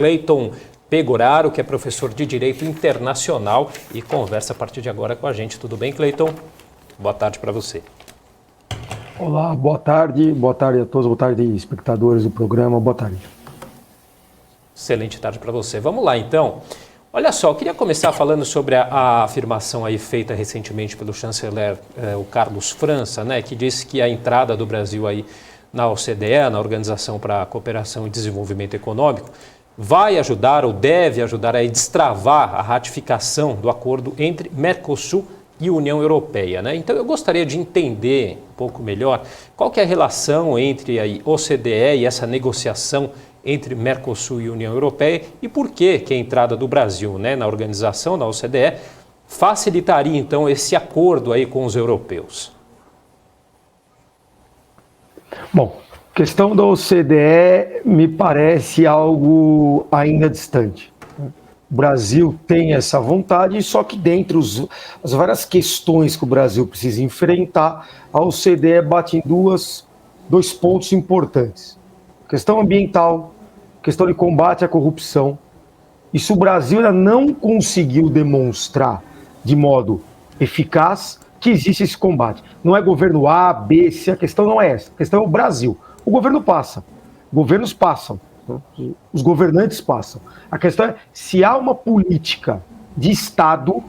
Cleiton Pegoraro, que é professor de Direito Internacional e conversa a partir de agora com a gente. Tudo bem, Cleiton? Boa tarde para você. Olá, boa tarde a todos, boa tarde, espectadores do programa, boa tarde. Excelente tarde para você. Vamos lá, então. Olha só, eu queria começar falando sobre a afirmação aí feita recentemente pelo chanceler o Carlos França, né, que disse que a entrada do Brasil aí na OCDE, na Organização para a Cooperação e Desenvolvimento Econômico, vai ajudar ou deve ajudar a destravar a ratificação do acordo entre Mercosul e União Europeia, né? Então eu gostaria de entender um pouco melhor qual que é a relação entre a OCDE e essa negociação entre Mercosul e União Europeia e por que a entrada do Brasil, né, na organização, na OCDE, facilitaria então esse acordo aí com os europeus. Bom, questão da OCDE me parece algo ainda distante. O Brasil tem essa vontade, só que dentre as várias questões que o Brasil precisa enfrentar, a OCDE bate em dois pontos importantes. Questão ambiental, questão de combate à corrupção. E se o Brasil ainda não conseguiu demonstrar de modo eficaz que existe esse combate. Não é governo A, B, C, a questão não é essa. A questão é o Brasil. O governo passa, governos passam. Os governantes passam. A questão é se há uma política de Estado,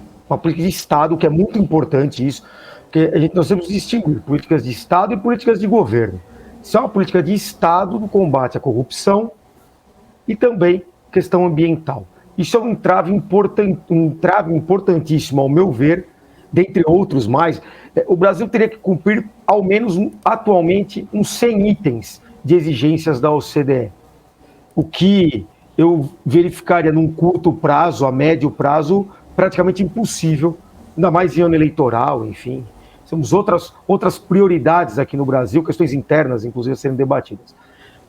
que é muito importante isso, porque nós temos que distinguir políticas de Estado e políticas de governo. Se há uma política de Estado no combate à corrupção e também questão ambiental. Isso é um entrave importantíssimo, ao meu ver, dentre outros mais. O Brasil teria que cumprir, ao menos atualmente, uns 100 itens de exigências da OCDE. O que eu verificaria num curto prazo, a médio prazo, praticamente impossível, ainda mais em ano eleitoral, enfim. Temos outras prioridades aqui no Brasil, questões internas, inclusive, a serem debatidas.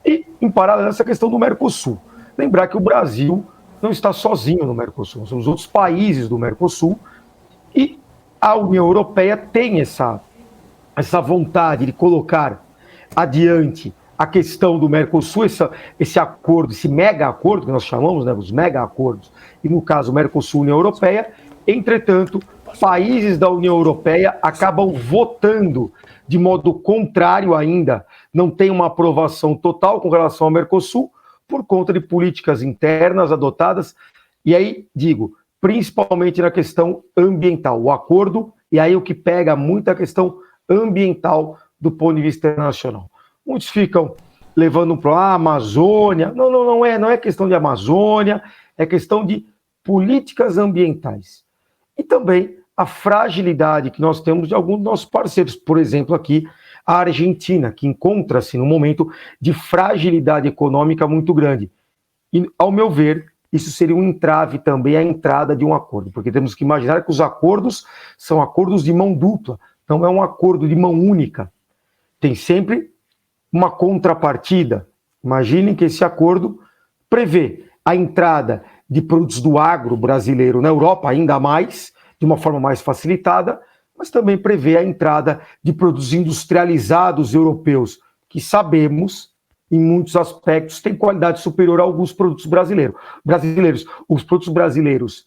E, em paralelo, essa questão do Mercosul. Lembrar que o Brasil não está sozinho no Mercosul, são os outros países do Mercosul, e a União Europeia tem essa vontade de colocar adiante a questão do Mercosul, esse acordo, esse mega acordo que nós chamamos, né, os mega acordos, e no caso Mercosul-União Europeia. Entretanto, países da União Europeia acabam votando de modo contrário ainda, não tem uma aprovação total com relação ao Mercosul, por conta de políticas internas adotadas, e aí, digo, principalmente na questão ambiental. O acordo, e aí o que pega muito a questão ambiental do ponto de vista internacional. Muitos ficam levando para a Amazônia. Não é questão de Amazônia, é questão de políticas ambientais. E também a fragilidade que nós temos de alguns dos nossos parceiros. Por exemplo, aqui, a Argentina, que encontra-se num momento de fragilidade econômica muito grande. E, ao meu ver, isso seria um entrave também à entrada de um acordo, porque temos que imaginar que os acordos são acordos de mão dupla, não é um acordo de mão única. Tem sempre uma contrapartida. Imaginem que esse acordo prevê a entrada de produtos do agro brasileiro na Europa, ainda mais, de uma forma mais facilitada, mas também prevê a entrada de produtos industrializados europeus, que sabemos, em muitos aspectos, têm qualidade superior a alguns produtos brasileiros. Os produtos brasileiros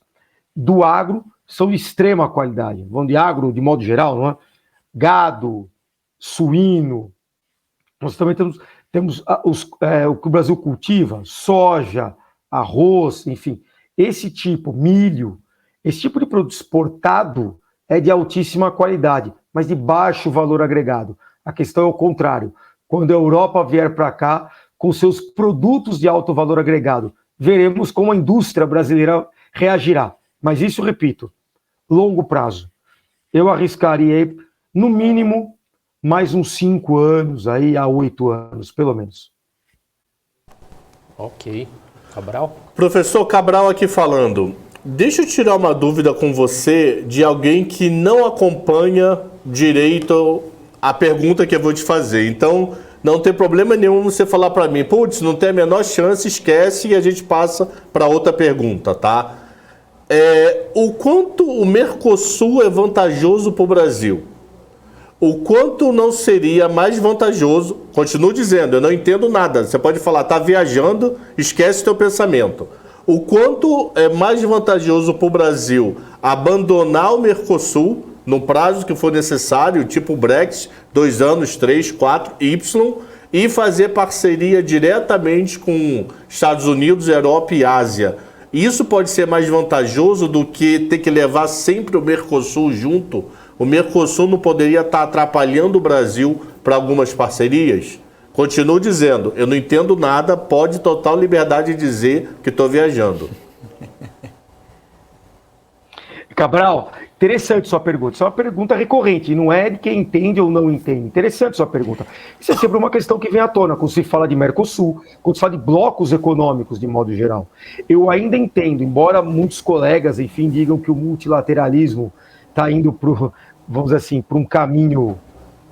do agro são de extrema qualidade. Vão de agro, de modo geral, não é? Gado, suíno. Nós também temos o que o Brasil cultiva, soja, arroz, enfim. Esse tipo, milho, esse tipo de produto exportado é de altíssima qualidade, mas de baixo valor agregado. A questão é o contrário. Quando a Europa vier para cá com seus produtos de alto valor agregado, veremos como a indústria brasileira reagirá. Mas isso, repito, longo prazo. Eu arriscaria, no mínimo, mais uns 5 anos, aí a 8 anos, pelo menos. Ok. Cabral? Professor Cabral aqui falando. Deixa eu tirar uma dúvida com você de alguém que não acompanha direito a pergunta que eu vou te fazer. Então, não tem problema nenhum você falar para mim, putz, não tem a menor chance, esquece, e a gente passa para outra pergunta, tá? O quanto o Mercosul é vantajoso para o Brasil? o quanto não seria mais vantajoso, continuo dizendo, eu não entendo nada, você pode falar, tá viajando, esquece teu pensamento. O quanto é mais vantajoso para o Brasil abandonar o Mercosul no prazo que for necessário, tipo Brexit, 2 anos, 3, 4, Y, e fazer parceria diretamente com Estados Unidos, Europa e Ásia. Isso pode ser mais vantajoso do que ter que levar sempre o Mercosul junto? O Mercosul não poderia estar atrapalhando o Brasil para algumas parcerias? Continuo dizendo, eu não entendo nada, pode total liberdade de dizer que estou viajando. Cabral, interessante sua pergunta. Isso é uma pergunta recorrente, não é de quem entende ou não entende. Interessante sua pergunta. Isso é sempre uma questão que vem à tona quando se fala de Mercosul, quando se fala de blocos econômicos de modo geral. Eu ainda entendo, embora muitos colegas, enfim, digam que o multilateralismo está indo para, vamos dizer assim, para um caminho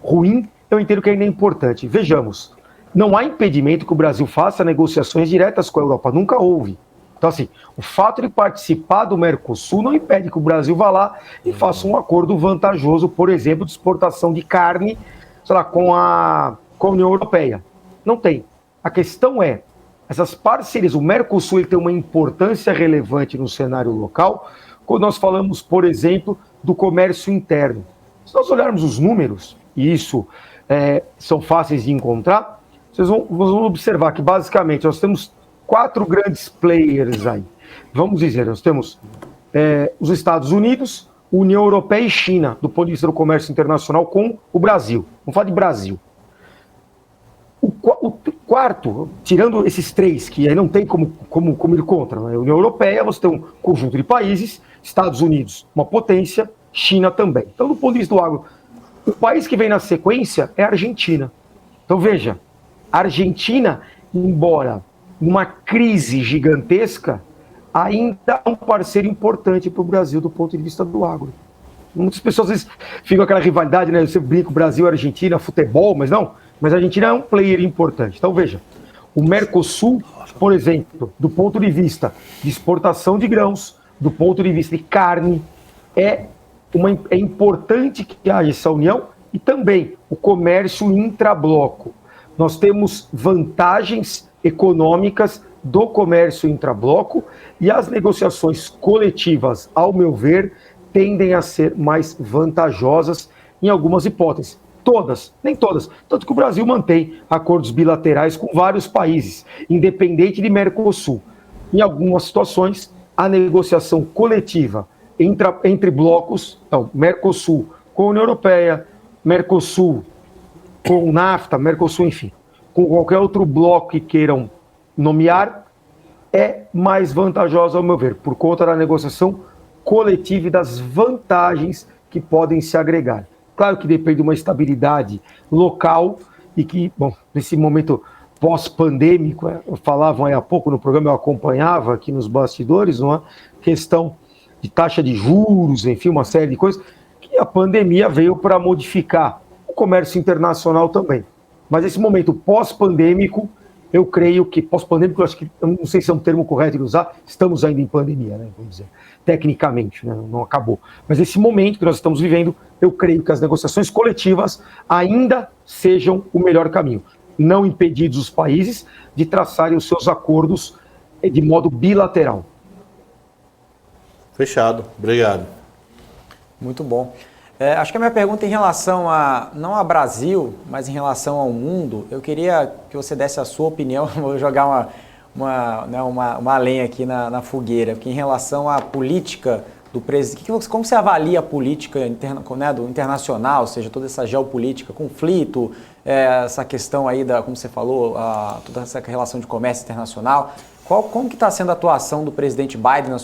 ruim, eu entendo que ainda é importante. Vejamos, não há impedimento que o Brasil faça negociações diretas com a Europa, nunca houve. Então, assim, o fato de participar do Mercosul não impede que o Brasil vá lá e faça um acordo vantajoso, por exemplo, de exportação de carne, sei lá, com a União Europeia. Não tem. A questão é, essas parcerias, o Mercosul ele tem uma importância relevante no cenário local, quando nós falamos, por exemplo, do comércio interno. Se nós olharmos os números, e isso são fáceis de encontrar, vocês vão observar que, basicamente, nós temos 4 grandes players aí. Vamos dizer, nós temos os Estados Unidos, União Europeia e China, do ponto de vista do comércio internacional com o Brasil. Vamos falar de Brasil. O quarto, tirando esses 3, que aí não tem como ir contra, né? União Europeia, você tem um conjunto de países, Estados Unidos, uma potência, China também. Então, do ponto de vista do agro, o país que vem na sequência é a Argentina. Então, veja, a Argentina, embora numa crise gigantesca, ainda é um parceiro importante para o Brasil do ponto de vista do agro. Muitas pessoas às vezes ficam aquela rivalidade, né? Você brinca Brasil, Argentina, futebol, mas não. Mas a Argentina é um player importante. Então, veja, o Mercosul, por exemplo, do ponto de vista de exportação de grãos, do ponto de vista de carne, é importante que haja essa união e também o comércio intrabloco. Nós temos vantagens econômicas do comércio intrabloco e as negociações coletivas, ao meu ver, tendem a ser mais vantajosas em algumas hipóteses. Todas, nem todas. Tanto que o Brasil mantém acordos bilaterais com vários países, independente de Mercosul. Em algumas situações, a negociação coletiva entre blocos, então, Mercosul com a União Europeia, Mercosul com o NAFTA, Mercosul, enfim, com qualquer outro bloco que queiram nomear, é mais vantajosa, ao meu ver, por conta da negociação coletiva e das vantagens que podem se agregar. Claro que depende de uma estabilidade local e que, bom, nesse momento pós-pandêmico, falavam aí há pouco no programa, eu acompanhava aqui nos bastidores, uma questão de taxa de juros, enfim, uma série de coisas, que a pandemia veio para modificar o comércio internacional também. Mas esse momento pós-pandêmico, eu creio que, pós-pandêmico, eu acho que, eu não sei se é um termo correto de usar, estamos ainda em pandemia, né, vamos dizer, tecnicamente, né, não acabou. Mas esse momento que nós estamos vivendo, eu creio que as negociações coletivas ainda sejam o melhor caminho, não impedidos os países de traçarem os seus acordos de modo bilateral. Fechado, obrigado. Muito bom. Acho que a minha pergunta em relação não a Brasil, mas em relação ao mundo, eu queria que você desse a sua opinião, vou jogar uma lenha aqui na fogueira, porque em relação à política do presidente, como você avalia a política do internacional, ou seja, toda essa geopolítica, conflito, essa questão aí como você falou, toda essa relação de comércio internacional, como que está sendo a atuação do presidente Biden na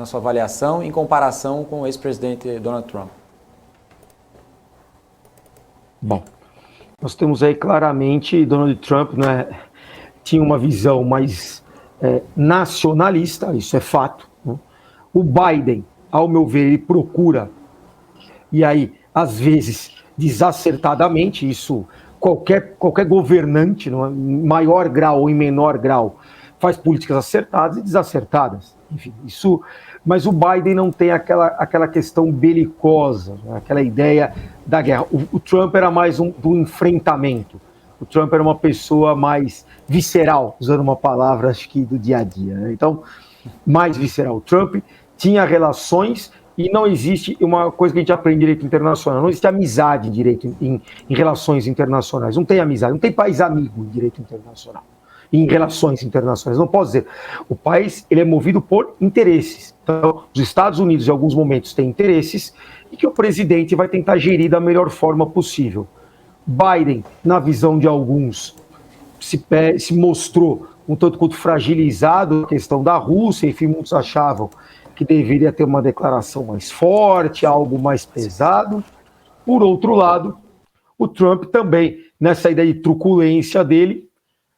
sua avaliação em comparação com o ex-presidente Donald Trump? Bom, nós temos aí claramente Donald Trump, né, tinha uma visão mais nacionalista, isso é fato, né? O Biden, ao meu ver, ele procura, e aí, às vezes, desacertadamente, isso qualquer governante, em maior grau ou em menor grau, faz políticas acertadas e desacertadas. Enfim, isso. Mas o Biden não tem aquela questão belicosa, né? Aquela ideia da guerra. O Trump era mais do enfrentamento. O Trump era uma pessoa mais visceral, usando uma palavra, acho que do dia a dia, né? Então, mais visceral. O Trump tinha relações e não existe uma coisa que a gente aprende em direito internacional. Não existe amizade em direito, em relações internacionais. Não tem amizade, não tem país amigo em direito internacional. Em relações internacionais, não posso dizer. O país, ele é movido por interesses. Então, os Estados Unidos, em alguns momentos, têm interesses e que o presidente vai tentar gerir da melhor forma possível. Biden, na visão de alguns, se mostrou um tanto quanto fragilizado a questão da Rússia, enfim, muitos achavam que deveria ter uma declaração mais forte, algo mais pesado. Por outro lado, o Trump também, nessa ideia de truculência dele,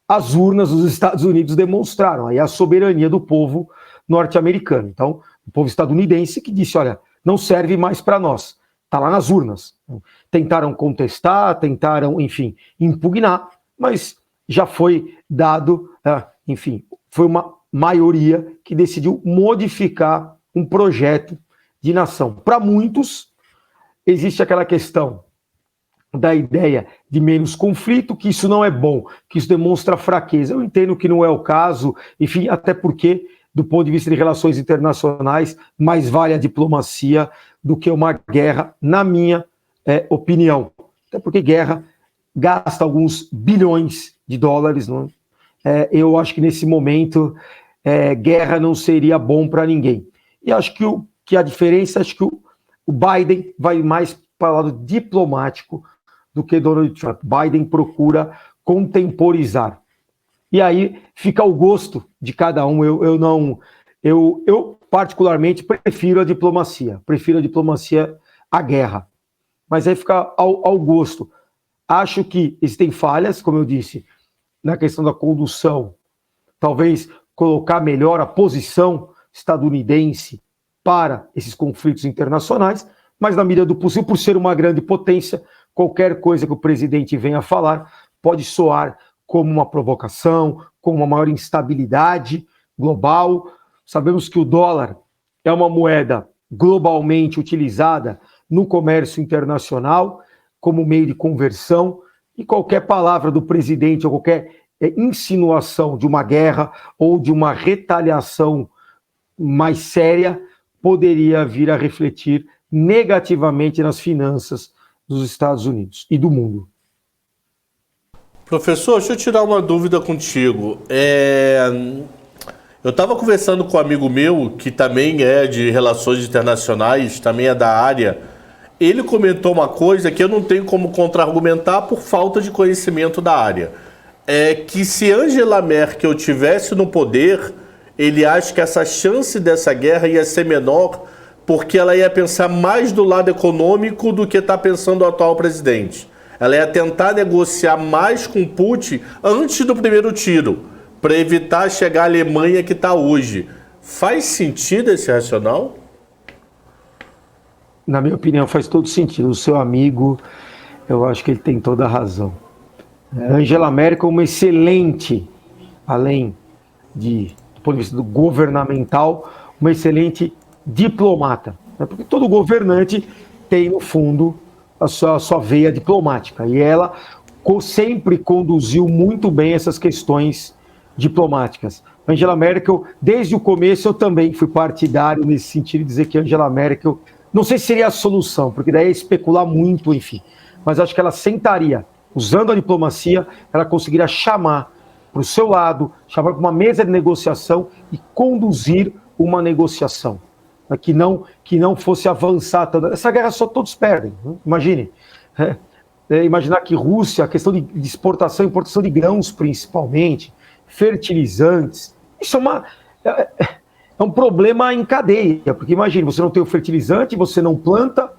as urnas dos Estados Unidos demonstraram aí a soberania do povo norte-americano. Então, o povo estadunidense que disse, olha, não serve mais para nós, está lá nas urnas. Tentaram contestar, tentaram, enfim, impugnar, mas já foi dado, enfim, foi uma maioria que decidiu modificar um projeto de nação. Para muitos, existe aquela questão da ideia de menos conflito, que isso não é bom, que isso demonstra fraqueza. Eu entendo que não é o caso, enfim, até porque, do ponto de vista de relações internacionais, mais vale a diplomacia do que uma guerra, na minha opinião. Até porque guerra gasta alguns bilhões de dólares, não? Eu acho que nesse momento guerra não seria bom para ninguém. E acho que a diferença, acho que o Biden vai mais para o lado diplomático do que Donald Trump. Biden procura contemporizar. E aí fica ao gosto de cada um. Eu particularmente prefiro a diplomacia à guerra. Mas aí fica ao gosto. Acho que existem falhas, como eu disse, na questão da condução. Talvez colocar melhor a posição estadunidense para esses conflitos internacionais, mas na medida do possível, por ser uma grande potência, qualquer coisa que o presidente venha a falar pode soar como uma provocação, como uma maior instabilidade global. Sabemos que o dólar é uma moeda globalmente utilizada no comércio internacional como meio de conversão, e qualquer palavra do presidente ou qualquer insinuação de uma guerra ou de uma retaliação mais séria poderia vir a refletir negativamente nas finanças dos Estados Unidos e do mundo. Professor, deixa eu tirar uma dúvida contigo. Eu estava conversando com um amigo meu, que também é de relações internacionais, também é da área. Ele comentou uma coisa que eu não tenho como contra-argumentar por falta de conhecimento da área. É que se Angela Merkel tivesse no poder, ele acha que essa chance dessa guerra ia ser menor, porque ela ia pensar mais do lado econômico do que está pensando o atual presidente. Ela ia tentar negociar mais com Putin antes do primeiro tiro, para evitar chegar à Alemanha que está hoje. Faz sentido esse racional? Na minha opinião, faz todo sentido. O seu amigo, eu acho que ele tem toda a razão. Angela Merkel é uma excelente, além do ponto de vista governamental, uma excelente diplomata. Porque todo governante tem, no fundo, a sua veia diplomática. E ela sempre conduziu muito bem essas questões diplomáticas. Angela Merkel, desde o começo, eu também fui partidário nesse sentido de dizer que Angela Merkel, não sei se seria a solução, porque daí é especular muito, enfim, mas acho que ela sentaria, usando a diplomacia, ela conseguiria chamar para o seu lado, chamar para uma mesa de negociação e conduzir uma negociação, que não fosse avançar tanto. Essa guerra só todos perdem, né? Imagine. Imaginar que Rússia, a questão de exportação e importação de grãos, principalmente, fertilizantes, isso é um problema em cadeia, porque imagine, você não tem o fertilizante, você não planta,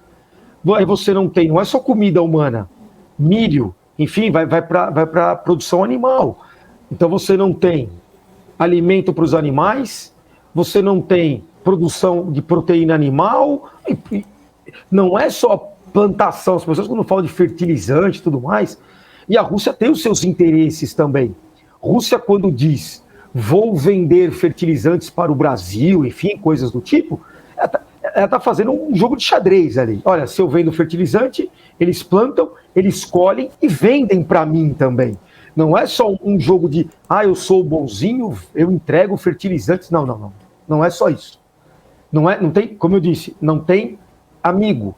aí você não é só comida humana, milho, enfim, vai para a produção animal. Então você não tem alimento para os animais, você não tem produção de proteína animal, não é só plantação, as pessoas quando falam de fertilizante e tudo mais, e a Rússia tem os seus interesses também. Rússia, quando diz vou vender fertilizantes para o Brasil, enfim, coisas do tipo, ela está fazendo um jogo de xadrez ali. Olha, se eu vendo fertilizante, eles plantam, eles colhem e vendem para mim também. Não é só um jogo de, eu sou bonzinho, eu entrego fertilizantes. Não, não, não. Não é só isso. Não tem, como eu disse, não tem amigo,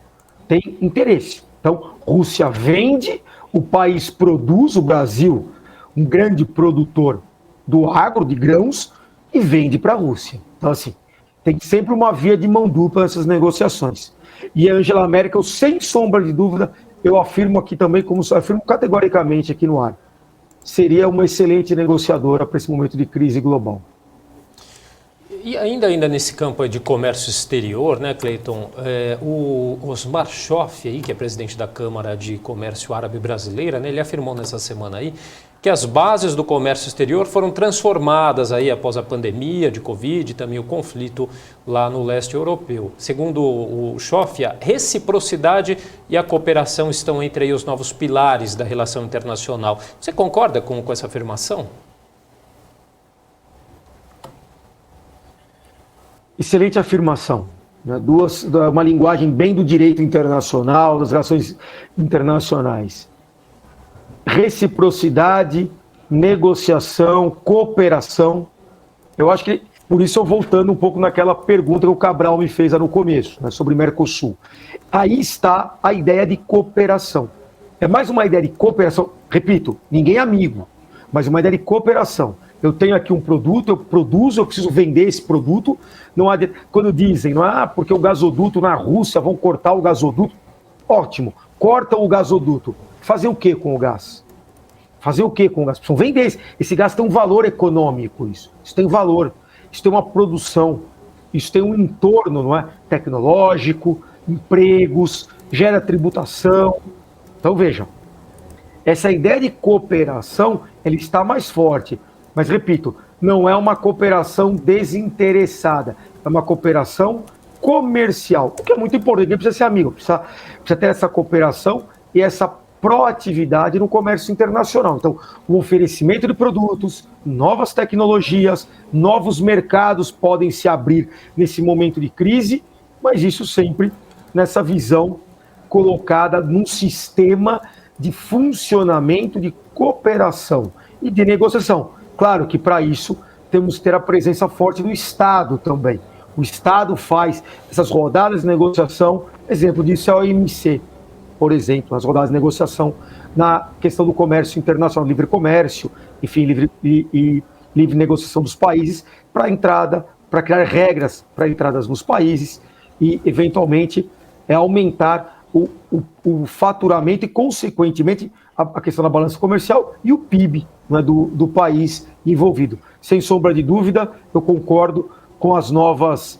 tem interesse. Então, Rússia vende, o país produz, o Brasil, um grande produtor do agro, de grãos, e vende para a Rússia. Então, assim, tem sempre uma via de mão dupla nessas negociações. E a Angela Merkel, sem sombra de dúvida, eu afirmo aqui também, como afirmo categoricamente aqui no ar, seria uma excelente negociadora para esse momento de crise global. E ainda nesse campo de comércio exterior, né, Cleiton, o Osmar Schoff, aí, que é presidente da Câmara de Comércio Árabe Brasileira, né, ele afirmou nessa semana aí que as bases do comércio exterior foram transformadas aí após a pandemia de Covid e também o conflito lá no leste europeu. Segundo o Schoff, a reciprocidade e a cooperação estão entre aí os novos pilares da relação internacional. Você concorda com essa afirmação? Excelente afirmação. Né? Uma linguagem bem do direito internacional, das relações internacionais. Reciprocidade, negociação, cooperação. Eu acho que, por isso eu voltando um pouco naquela pergunta que o Cabral me fez lá no começo, né, sobre Mercosul. Aí está a ideia de cooperação. É mais uma ideia de cooperação, repito, ninguém é amigo, mas uma ideia de cooperação. Eu tenho aqui um produto, eu produzo, eu preciso vender esse produto. Não há quando dizem, não é porque o gasoduto na Rússia vão cortar o gasoduto. Ótimo, cortam o gasoduto. Fazer o que com o gás? Fazer o que com o gás? Precisam vender. Esse gás tem um valor econômico, isso tem valor, isso tem uma produção, isso tem um entorno, não é? Tecnológico, empregos, gera tributação. Então vejam, essa ideia de cooperação, ela está mais forte. Mas, repito, não é uma cooperação desinteressada, é uma cooperação comercial, o que é muito importante, ninguém precisa ser amigo, precisa ter essa cooperação e essa proatividade no comércio internacional. Então, o oferecimento de produtos, novas tecnologias, novos mercados podem se abrir nesse momento de crise, mas isso sempre nessa visão colocada num sistema de funcionamento de cooperação e de negociação. Claro que para isso temos que ter a presença forte do Estado também. O Estado faz essas rodadas de negociação, exemplo disso é a OMC, por exemplo, as rodadas de negociação na questão do comércio internacional, livre comércio, enfim, livre negociação dos países para entrada, para criar regras para entradas nos países e, eventualmente, aumentar o faturamento e, consequentemente, a questão da balança comercial e o PIB, né, do país envolvido. Sem sombra de dúvida, eu concordo com as novas,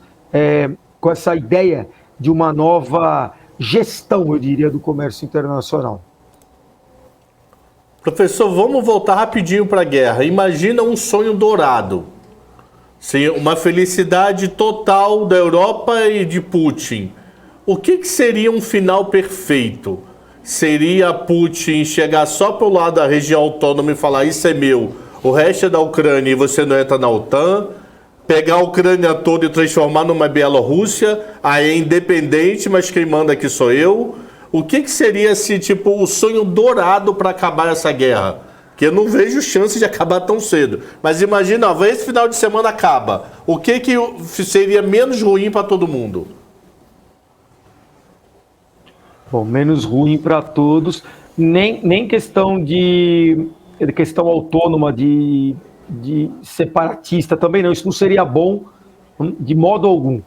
com essa ideia de uma nova gestão, eu diria, do comércio internacional. Professor, vamos voltar rapidinho para a guerra. Imagina um sonho dourado. Sim, uma felicidade total da Europa e de Putin. O que seria um final perfeito? Seria Putin chegar só para o lado da região autônoma e falar isso é meu, o resto é da Ucrânia e você não entra na OTAN, pegar a Ucrânia toda e transformar numa Bielorrússia, aí é independente, mas quem manda aqui sou eu. O que seria esse tipo o sonho dourado para acabar essa guerra? Que eu não vejo chance de acabar tão cedo. Mas imagina, esse final de semana acaba. O que seria menos ruim para todo mundo? Bom, menos ruim para todos, nem questão de questão autônoma, de separatista também não, isso não seria bom de modo algum.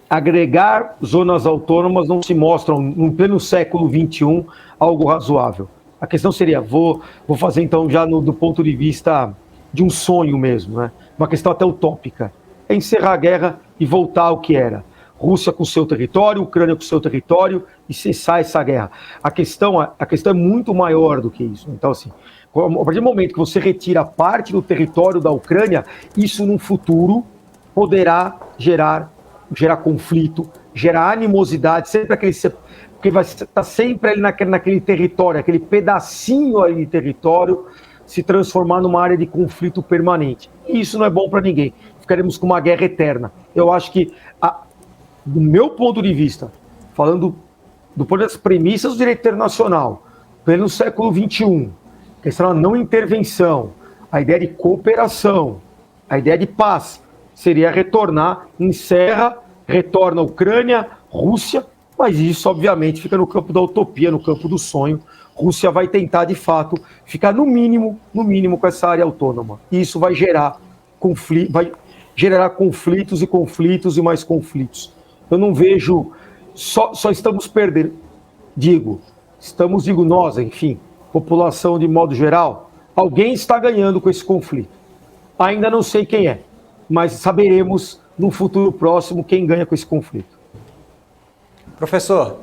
Agregar zonas autônomas não se mostram, no pleno século XXI, algo razoável. A questão seria, vou fazer então já do ponto de vista de um sonho mesmo, né? Uma questão até utópica, é encerrar a guerra e voltar ao que era. Rússia com seu território, Ucrânia com seu território e cessar essa guerra. A questão é muito maior do que isso. Então, assim, a partir do momento que você retira parte do território da Ucrânia, isso no futuro poderá gerar conflito, gerar animosidade, porque vai estar sempre ali naquele território, aquele pedacinho ali de território se transformar numa área de conflito permanente. E isso não é bom para ninguém. Ficaremos com uma guerra eterna. Eu acho que, do meu ponto de vista, falando do ponto das premissas do direito internacional, pelo século XXI, a questão da não intervenção, a ideia de cooperação, a ideia de paz, seria retornar, encerra, retorna a Ucrânia, Rússia, mas isso, obviamente, fica no campo da utopia, no campo do sonho. Rússia vai tentar, de fato, ficar no mínimo com essa área autônoma. E isso vai gerar conflitos e conflitos e mais conflitos. Eu não vejo, só estamos perdendo, digo nós, enfim, população de modo geral, alguém está ganhando com esse conflito. Ainda não sei quem é, mas saberemos no futuro próximo quem ganha com esse conflito. Professor,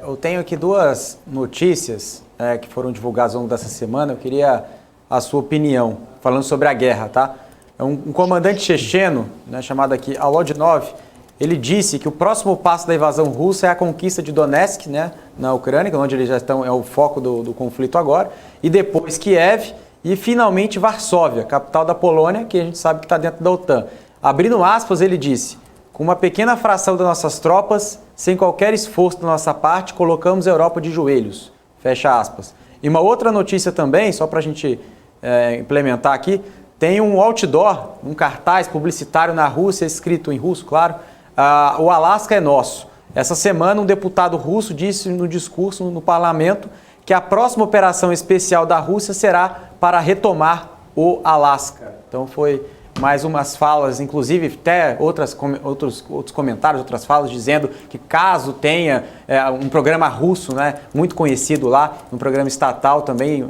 eu tenho aqui duas notícias que foram divulgadas ao longo dessa semana. Eu queria a sua opinião, falando sobre a guerra, tá? Um comandante checheno, né, chamado aqui Alodinov, ele disse que o próximo passo da invasão russa é a conquista de Donetsk, né, na Ucrânia, onde eles já estão, é o foco do conflito agora, e depois Kiev e finalmente Varsóvia, capital da Polônia, que a gente sabe que está dentro da OTAN. Abrindo aspas, ele disse: com uma pequena fração das nossas tropas, sem qualquer esforço da nossa parte, colocamos a Europa de joelhos. Fecha aspas. E uma outra notícia também, só para a gente implementar aqui, tem um outdoor, um cartaz publicitário na Rússia, escrito em russo, claro, o Alasca é nosso. Essa semana, um deputado russo disse no discurso no parlamento que a próxima operação especial da Rússia será para retomar o Alasca. Então foi mais umas falas, inclusive até outros comentários, outras falas, dizendo que caso tenha um programa russo, né, muito conhecido lá, um programa estatal também,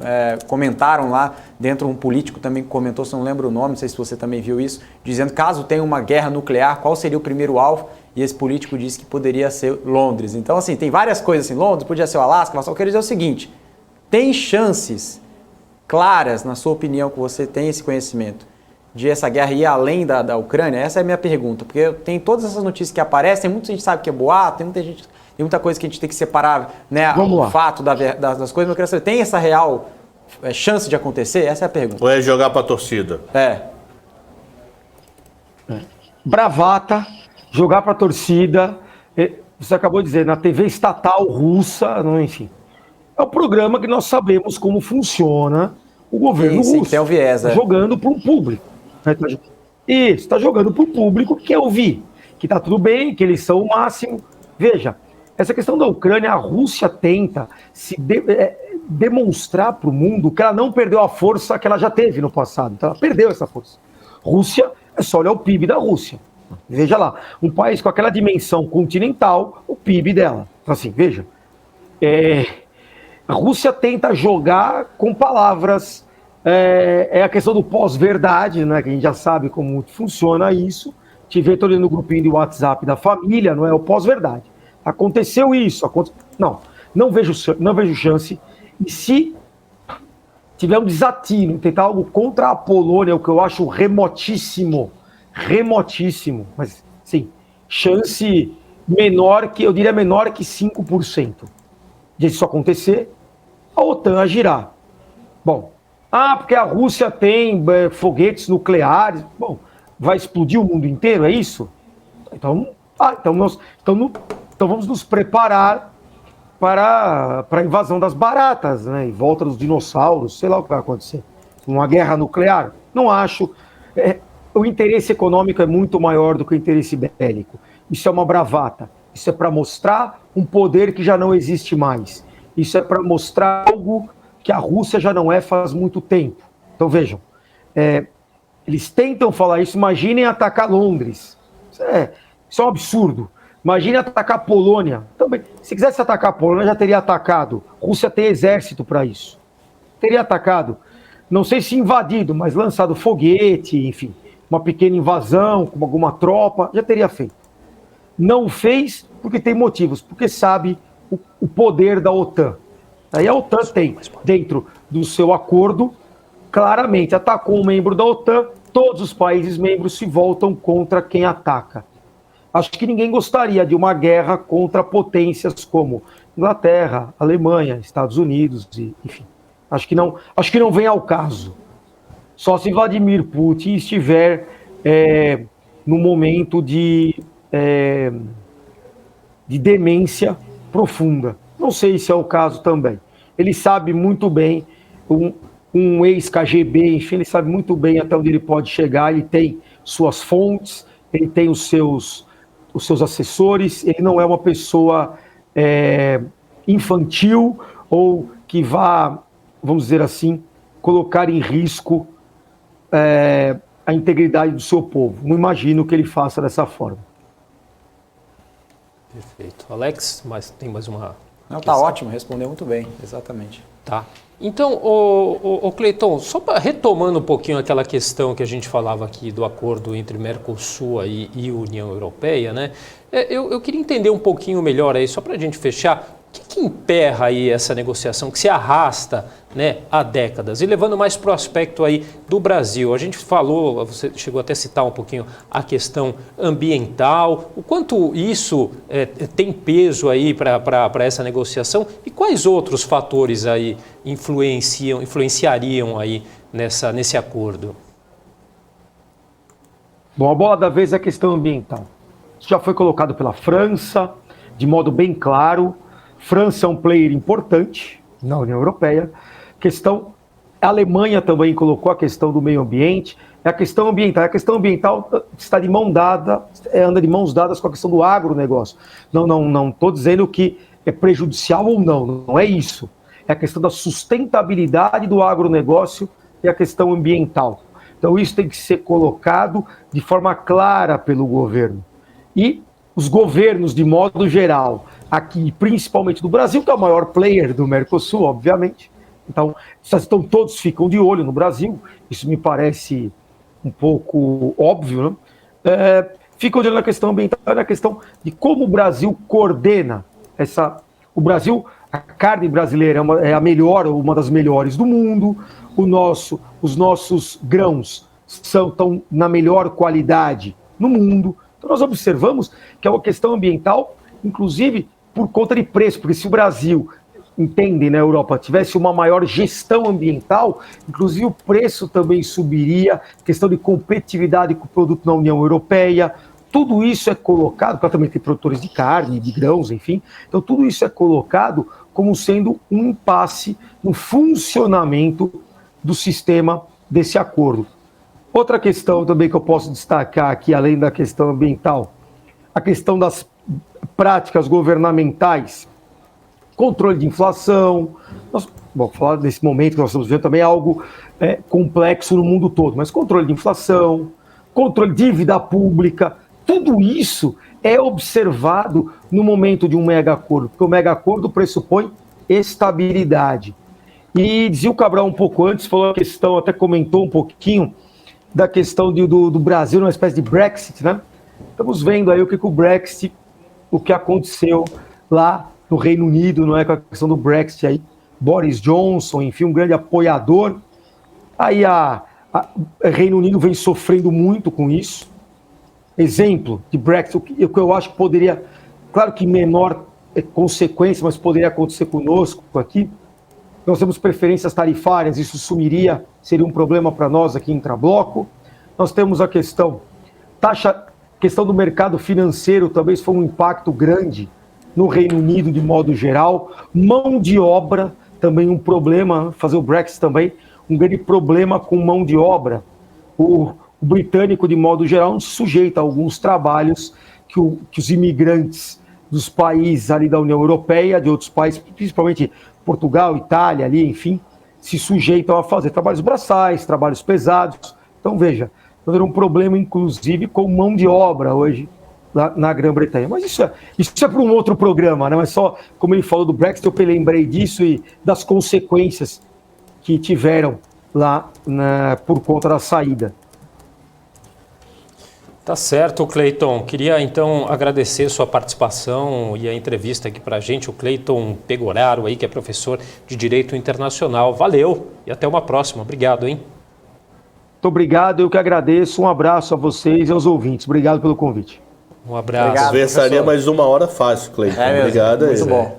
comentaram lá dentro, um político também comentou, se não lembro o nome, não sei se você também viu isso, dizendo que caso tenha uma guerra nuclear, qual seria o primeiro alvo? E esse político disse que poderia ser Londres. Então, assim, tem várias coisas assim, Londres, podia ser o Alasca, mas só quero dizer o seguinte: tem chances claras, na sua opinião, que você tem esse conhecimento, de essa guerra ir além da Ucrânia? Essa é a minha pergunta, porque tem todas essas notícias que aparecem, muita gente sabe que é boato, tem muita coisa que a gente tem que separar, né, o fato das coisas, mas eu quero saber, tem essa real chance de acontecer? Essa é a pergunta. Ou é jogar pra torcida? Bravata, jogar pra torcida, você acabou de dizer, na TV estatal russa, enfim. É um programa que nós sabemos como funciona o governo russo, tem o viés, jogando para um público. Isso, está jogando para o público que quer ouvir, que está tudo bem, que eles são o máximo. Veja, essa questão da Ucrânia, a Rússia tenta demonstrar para o mundo que ela não perdeu a força que ela já teve no passado. Então ela perdeu essa força. Rússia, é só olhar o PIB da Rússia. Veja lá, um país com aquela dimensão continental, o PIB dela. Então assim, veja, a Rússia tenta jogar com palavras, a questão do pós-verdade, né, que a gente já sabe como funciona isso. Estou ali no grupinho de WhatsApp da família, não é o pós-verdade. Aconteceu isso, não vejo chance. E se tiver um desatino, tentar algo contra a Polônia, o que eu acho remotíssimo, mas sim, chance menor que 5% de isso acontecer, a OTAN agirá. Bom, porque a Rússia tem foguetes nucleares, vai explodir o mundo inteiro, é isso? Então vamos nos preparar para a invasão das baratas, né? Em volta dos dinossauros, sei lá o que vai acontecer. Uma guerra nuclear? Não acho. O interesse econômico é muito maior do que o interesse bélico. Isso é uma bravata. Isso é para mostrar um poder que já não existe mais. Isso é para mostrar algo que a Rússia já não é faz muito tempo. Então vejam, eles tentam falar isso, imaginem atacar Londres. Isso é um absurdo. Imagine atacar a Polônia. Também, se quisesse atacar a Polônia, já teria atacado. A Rússia tem exército para isso. Teria atacado. Não sei se invadido, mas lançado foguete, enfim, uma pequena invasão com alguma tropa, já teria feito. Não fez porque tem motivos, porque sabe o poder da OTAN. Aí a OTAN tem, dentro do seu acordo, claramente, atacou um membro da OTAN, todos os países membros se voltam contra quem ataca. Acho que ninguém gostaria de uma guerra contra potências como Inglaterra, Alemanha, Estados Unidos, enfim. Acho que não vem ao caso. Só se Vladimir Putin estiver no momento de demência profunda. Não sei se é o caso também. Ele sabe muito bem, um ex-KGB, enfim, ele sabe muito bem até onde ele pode chegar, ele tem suas fontes, ele tem os seus assessores, ele não é uma pessoa infantil ou que vá, vamos dizer assim, colocar em risco a integridade do seu povo. Não imagino que ele faça dessa forma. Perfeito. Alex, tem mais uma... Não, tá ótimo, respondeu muito bem, exatamente. Tá. Então, o Cleiton, só retomando um pouquinho aquela questão que a gente falava aqui do acordo entre Mercosul e União Europeia, né? Eu queria entender um pouquinho melhor aí, só para a gente fechar, o que emperra aí essa negociação que se arrasta, né, há décadas? E levando mais para o aspecto aí do Brasil, a gente falou, você chegou até a citar um pouquinho a questão ambiental, o quanto isso tem peso aí para essa negociação e quais outros fatores aí influenciariam aí nesse acordo? Bom, a bola da vez é a questão ambiental. Isso já foi colocado pela França, de modo bem claro. França é um player importante na União Europeia. A Alemanha também colocou a questão do meio ambiente. A questão ambiental. A questão ambiental está de mão dada, anda de mãos dadas com a questão do agronegócio. Não estou dizendo que é prejudicial ou não é isso. É a questão da sustentabilidade do agronegócio e a questão ambiental. Então isso tem que ser colocado de forma clara pelo governo. E os governos, de modo geral, aqui, principalmente do Brasil, que é o maior player do Mercosul, obviamente. Então todos ficam de olho no Brasil, isso me parece um pouco óbvio, né? Ficam de olho na questão ambiental, na questão de como o Brasil coordena o Brasil, a carne brasileira é a melhor, uma das melhores do mundo, os nossos grãos estão na melhor qualidade no mundo. Então nós observamos que é uma questão ambiental, inclusive por conta de preço, porque se o Brasil, entende, na Europa, tivesse uma maior gestão ambiental, inclusive o preço também subiria, questão de competitividade com o produto na União Europeia, tudo isso é colocado, porque também tem produtores de carne, de grãos, enfim, então tudo isso é colocado como sendo um impasse no funcionamento do sistema desse acordo. Outra questão também que eu posso destacar aqui, além da questão ambiental, a questão das práticas governamentais, controle de inflação. Falar desse momento que nós estamos vivendo também é algo complexo no mundo todo, mas controle de inflação, controle de dívida pública, tudo isso é observado no momento de um mega acordo, porque o mega acordo pressupõe estabilidade. E dizia o Cabral um pouco antes, falou a questão, até comentou um pouquinho, da questão do Brasil, uma espécie de Brexit, né? Estamos vendo aí o Brexit, o que aconteceu lá no Reino Unido, não é, com a questão do Brexit aí, Boris Johnson, enfim, um grande apoiador. Aí o Reino Unido vem sofrendo muito com isso. Exemplo de Brexit, o que eu acho que poderia, claro que menor consequência, mas poderia acontecer conosco aqui. Nós temos preferências tarifárias, isso sumiria, seria um problema para nós aqui em Intrabloco. Nós temos a questão do mercado financeiro, talvez foi um impacto grande no Reino Unido de modo geral. Mão de obra, também um problema, fazer o Brexit também, um grande problema com mão de obra. O britânico, de modo geral, não se sujeita a alguns trabalhos que os imigrantes dos países ali da União Europeia, de outros países, principalmente Portugal, Itália, ali, enfim, se sujeitam a fazer trabalhos braçais, trabalhos pesados. Então, veja, era um problema, inclusive, com mão de obra hoje na Grã-Bretanha. Mas isso é para um outro programa, né? Mas só, como ele falou do Brexit, eu lembrei disso e das consequências que tiveram lá por conta da saída. Tá certo, Cleiton. Queria, então, agradecer sua participação e a entrevista aqui para a gente, o Cleiton Pegoraro, aí, que é professor de Direito Internacional. Valeu e até uma próxima. Obrigado, hein? Muito obrigado, eu que agradeço. Um abraço a vocês e aos ouvintes. Obrigado pelo convite. Um abraço. Conversaria mais uma hora fácil, Cleiton. Obrigado. Muito bom.